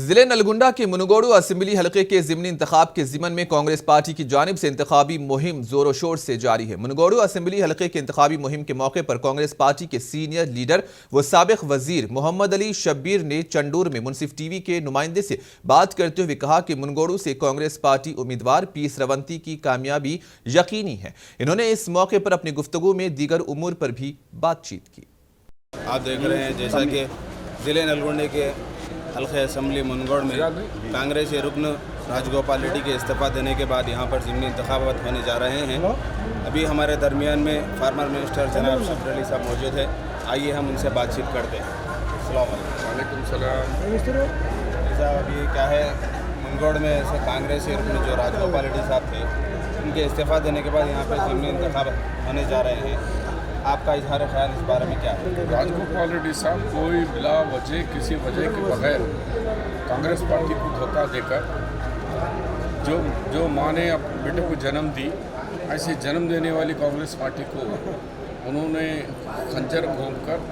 जिले नलगुंडा के मुनगोड़ू असेंबली हलके के ज़िमनी इंतखाब के ज़िमन में कांग्रेस पार्टी की जानिब से इंतखाबी मुहिम जोरों शोर से जारी है। मुनगोड़ू असेंबली हलके के इंतखाबी मुहिम के मौके पर कांग्रेस पार्टी के सीनियर लीडर व साबिक वजीर मोहम्मद अली शब्बीर ने चंडूर में मुनसिफ टीवी के नुमाइंदे से बात करते हुए कहा कि मुनगोड़ू से कांग्रेस पार्टी उम्मीदवार पी स्रवंती की कामयाबी यकीनी है। इन्होंने इस मौके पर अपनी गुफ्तगू में दीगर उमूर पर भी बातचीत की। आप देख रहे हैं जैसा कि ज़िले नलगुंडे के हल्के असम्बली मुनगोड़ में कांग्रेसी रुकन राजगोपाल रेड्डी के इस्तीफ़ा देने के बाद यहाँ पर ज़िमनी इंतखाबात होने जा रहे हैं। अभी हमारे दरमियान में फार्मर मिनिस्टर जनाब शब्बीर अली साहब मौजूद है। आइए हम उनसे बातचीत करते हैं। वालेकुम सलाम। जैसा अभी क्या है मुनगोड़ में ऐसे कांग्रेसी रुकन जो राजगोपाल रेड्डी साहब थे, उनके इस्तीफ़ा देने के बाद यहाँ पर ज़िमनी इंतखाब होने जा रहे हैं। आपका इजहार ख्याल इस बारे में क्या है? राजगोपाल रेड्डी साहब कोई बिला वजह किसी वजह के बगैर कांग्रेस पार्टी को धोखा देकर जो माँ ने अपने बेटे को जन्म दी, ऐसे जन्म देने वाली कांग्रेस पार्टी को उन्होंने खंजर घूमकर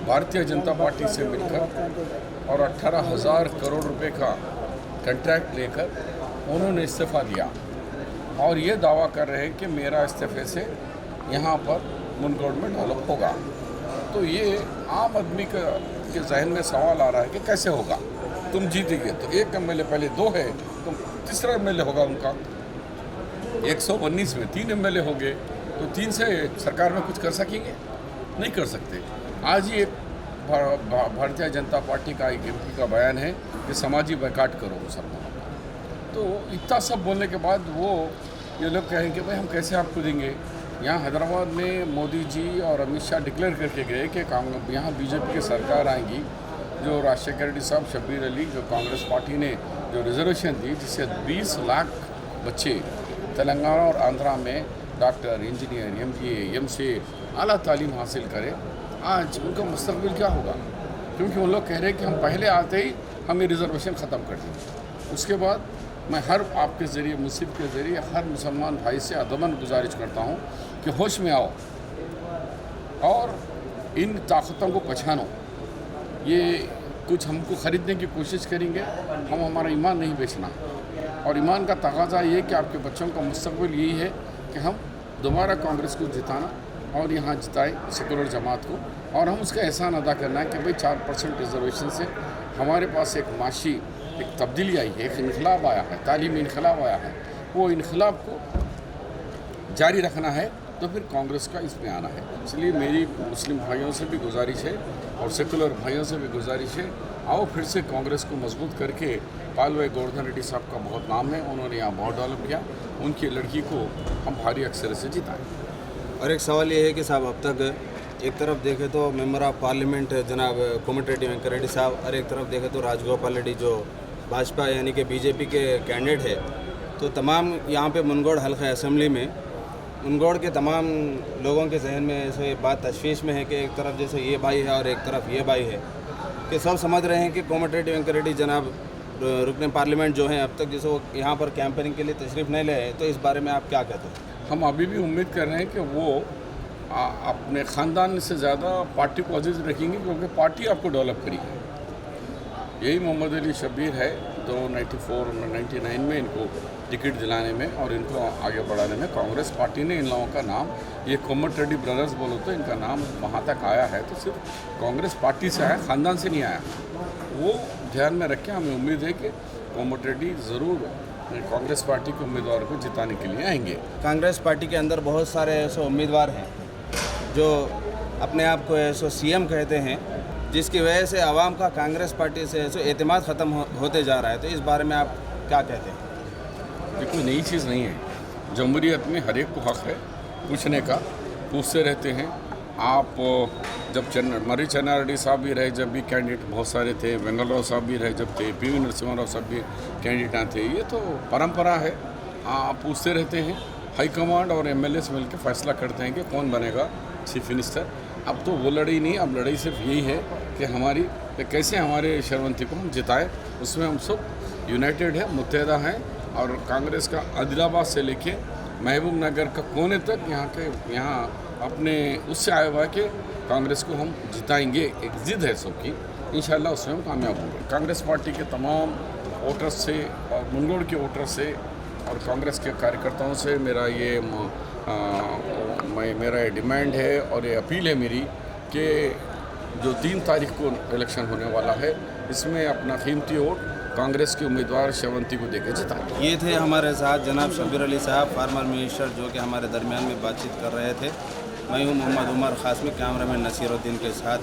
भारतीय जनता पार्टी से मिलकर और 18,000 करोड़ रुपए का कॉन्ट्रैक्ट लेकर उन्होंने इस्तीफ़ा दिया और ये दावा कर रहे हैं कि मेरा इस्तीफे से यहाँ पर मुनगोड़ में डेवलप होगा। तो ये आम आदमी के जहन में सवाल आ रहा है कि कैसे होगा? तुम जीतेंगे तो एक एमएलए, पहले 2 है तो तीसरा एमएलए होगा उनका। 119 में 3 एमएलए हो गए तो 3 से सरकार में कुछ कर सकेंगे? नहीं कर सकते। आज ही एक भारतीय जनता पार्टी का एक एमपी का बयान है कि समाजी बैकाट करो मुसलमानों का। तो इतना सब बोलने के बाद ये लोग कहेंगे भाई हम कैसे आपको देंगे? यहाँ हैदराबाद में मोदी जी और अमित शाह डिक्लेयर करके गए कि यहाँ बीजेपी की सरकार आएगी। जो राजशेखर रेड्डी साहब, शब्बीर अली, जो कांग्रेस पार्टी ने जो रिजर्वेशन दी जिससे 20 लाख बच्चे तेलंगाना और आंध्रा में डॉक्टर, इंजीनियर, MBA, MCA आला तालीम हासिल करें, आज उनका मुस्तकबिल क्या होगा? क्योंकि वो लोग कह रहे हैं कि हम पहले आते ही हमें रिजर्वेशन ख़त्म कर दें। उसके बाद मैं हर आपके ज़रिए, मुसीब के ज़रिए हर मुसलमान भाई से अदमन गुजारिश करता हूँ कि होश में आओ और इन ताकतों को पहचानो। ये कुछ हमको ख़रीदने की कोशिश करेंगे, हमारा ईमान नहीं बेचना। और ईमान का तकाजा ये कि आपके बच्चों का मुस्तकबिल यही है कि हम दोबारा कांग्रेस को जिताना और यहाँ जिताए सेकुलर जमात को, और हम उसका एहसान अदा करना है कि भाई 4% रिजर्वेशन से हमारे पास एक माशी एक तब्दीली आई है, एक इनकलाब आया है, तालीमी इनकलाब आया है। वो इनकलाब को जारी रखना है तो फिर कांग्रेस का इसमें आना है। इसलिए मेरी मुस्लिम भाइयों से भी गुजारिश है और सेकुलर भाइयों से भी गुजारिश है, आओ फिर से कांग्रेस को मजबूत करके। पालवे गोवर्धन रेड्डी साहब का बहुत नाम है, उन्होंने यहाँ बहुत डेवलप किया, उनकी लड़की को हम भारी अक्सर से जिताएँ। और एक सवाल ये है कि साहब अब तक एक तरफ देखें तो मेंबर ऑफ पार्लियामेंट जनाब कोमटिरेड्डी वेंकट रेड्डी साहब, और एक तरफ देखें तो राजगोपाल रेड्डी जो भाजपा यानी कि बीजेपी के कैंडिडेट है, तो तमाम यहाँ पे मुनगोड़ हल्का असेंबली में मुनगोड़ के तमाम लोगों के जहन में ऐसे बात तशवीश में है कि एक तरफ जैसे ये भाई है और एक तरफ ये भाई है, कि सब समझ रहे हैं कि कोमटिरेड्डी वेंकट रेड्डी जनाब रुकन पार्लियामेंट जो हैं अब तक जैसे वो यहाँ पर कैंपेनिंग के लिए तशरीफ़ नहीं लाए, तो इस बारे में आप क्या कहते हैं? हम अभी भी उम्मीद कर रहे हैं कि वो अपने ख़ानदान से ज़्यादा पार्टी को अजीज़ रखेंगे, क्योंकि पार्टी आपको डेवलप करेगी। यही मोहम्मद अली शब्बीर है, तो 94 और 99 में इनको टिकट दिलाने में और इनको आगे बढ़ाने में कांग्रेस पार्टी ने इन लोगों का नाम, ये कोमटिरेड्डी ब्रदर्स बोलो तो इनका नाम वहाँ तक आया है तो सिर्फ कांग्रेस पार्टी से आया, ख़ानदान से नहीं आया। वो ध्यान में रखें। हमें उम्मीद है कि कोमटिरेड्डी ज़रूर कांग्रेस पार्टी के उम्मीदवार को जिताने के लिए आएंगे। कांग्रेस पार्टी के अंदर बहुत सारे ऐसे उम्मीदवार हैं जो अपने आप को ऐसे CM कहते हैं, जिसकी वजह से आवाम का कांग्रेस पार्टी से ऐसे एतमाद ख़त्म होते जा रहा है, तो इस बारे में आप क्या कहते हैं? ये कोई नई चीज़ नहीं है। जमहूरियत में हर एक को हक़ है पूछने का, पूछते रहते हैं। आप जब मरी चन्ना रेड्डी साहब भी रहे, जब भी कैंडिडेट बहुत सारे थे, वेंगलराव साहब भी रहे जब थे, PV नरसिम्हा राव साहब भी कैंडिडेट थे। ये तो परंपरा है, आप पूछते रहते हैं। हाईकमांड और MLAs मिलकर फैसला करते हैं कि कौन बनेगा चीफ मिनिस्टर। अब तो वो लड़ाई नहीं, अब लड़ाई सिर्फ यही है कि कैसे हमारे शरवंती को हम जिताएं। उसमें हम सब यूनाइटेड है, मुत्तहदा हैं, और कांग्रेस का आदिलाबाद से लेके महबूब नगर का कोने तक यहाँ अपने उससे आया हुआ है कि कांग्रेस को हम जिताएंगे। एक जिद है सबकी। इंशाल्लाह उसमें हम कामयाब होंगे। कांग्रेस पार्टी के तमाम वोटर्स से और मुनगोड़ के वोटर्स से और कांग्रेस के कार्यकर्ताओं से मेरा ये डिमांड है और ये अपील है मेरी कि जो 3 तारीख को इलेक्शन होने वाला है, इसमें अपना कीमती वोट कांग्रेस के उम्मीदवार शेवंती को देकर जिताएं। ये थे हमारे साथ जनाब शब्बीर अली साहब, फार्मर मिनिस्टर, जो कि हमारे दरमियान में बातचीत कर रहे थे। मैं हूँ मोहम्मद उमर खासमी, कैमरामैन नसीरुद्दीन के साथ।